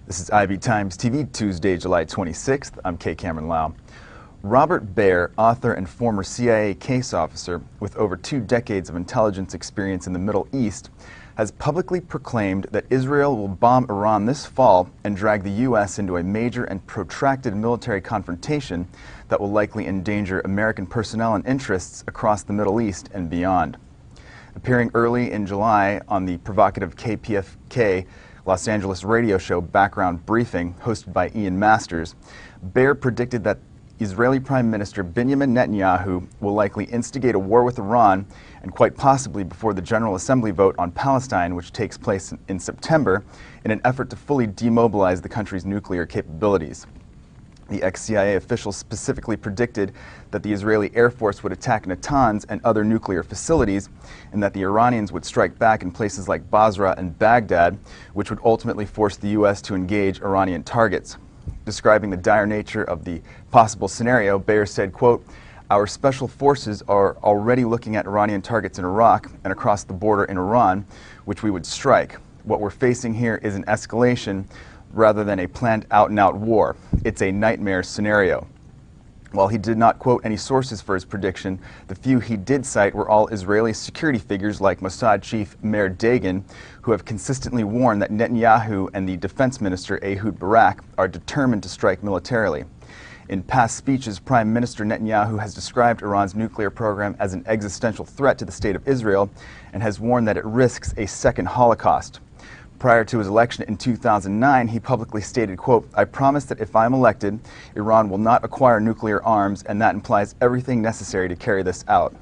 This is IB Times TV, Tuesday, July 26th. I'm K. Cameron Lau. Robert Baer, author and former CIA case officer with over 2 decades of intelligence experience in the Middle East, has publicly proclaimed that Israel will bomb Iran this fall and drag the U.S. into a major and protracted military confrontation that will likely endanger American personnel and interests across the Middle East and beyond. Appearing early in July on the provocative KPFK Los Angeles radio show Background Briefing, hosted by Ian Masters, Baer predicted that Israeli Prime Minister Benjamin Netanyahu will likely instigate a war with Iran, and quite possibly before the General Assembly vote on Palestine, which takes place in September, in an effort to fully demobilize the country's nuclear capabilities. The ex-CIA official specifically predicted that the Israeli Air Force would attack Natanz and other nuclear facilities, and that the Iranians would strike back in places like Basra and Baghdad, which would ultimately force the U.S. to engage Iranian targets. Describing the dire nature of the possible scenario, Baer said, quote, "Our special forces are already looking at Iranian targets in Iraq and across the border in Iran, which we would strike. What we're facing here is an escalation rather than a planned out-and-out war. It's a nightmare scenario." While he did not quote any sources for his prediction, the few he did cite were all Israeli security figures like Mossad chief Meir Dagan, who have consistently warned that Netanyahu and the defense minister Ehud Barak are determined to strike militarily. In past speeches, Prime Minister Netanyahu has described Iran's nuclear program as an existential threat to the state of Israel and has warned that it risks a second Holocaust. Prior to his election in 2009, he publicly stated, quote, "I promise that if I'm elected, Iran will not acquire nuclear arms, and that implies everything necessary to carry this out."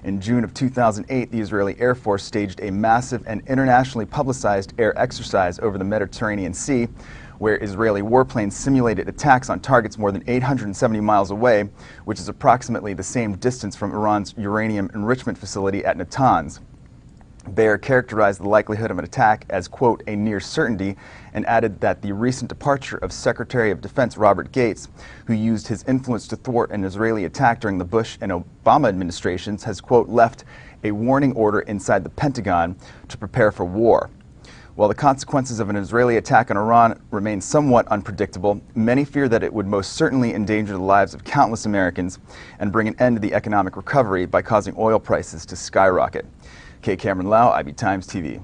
In June of 2008, the Israeli Air Force staged a massive and internationally publicized air exercise over the Mediterranean Sea, where Israeli warplanes simulated attacks on targets more than 870 miles away, which is approximately the same distance from Iran's uranium enrichment facility at Natanz. Baer characterized the likelihood of an attack as, quote, "a near certainty," and added that the recent departure of Secretary of Defense Robert Gates, who used his influence to thwart an Israeli attack during the Bush and Obama administrations, has, quote, "left a warning order inside the Pentagon to prepare for war." While the consequences of an Israeli attack on Iran remain somewhat unpredictable, many fear that it would most certainly endanger the lives of countless Americans and bring an end to the economic recovery by causing oil prices to skyrocket. K. Cameron Lau, IB Times TV.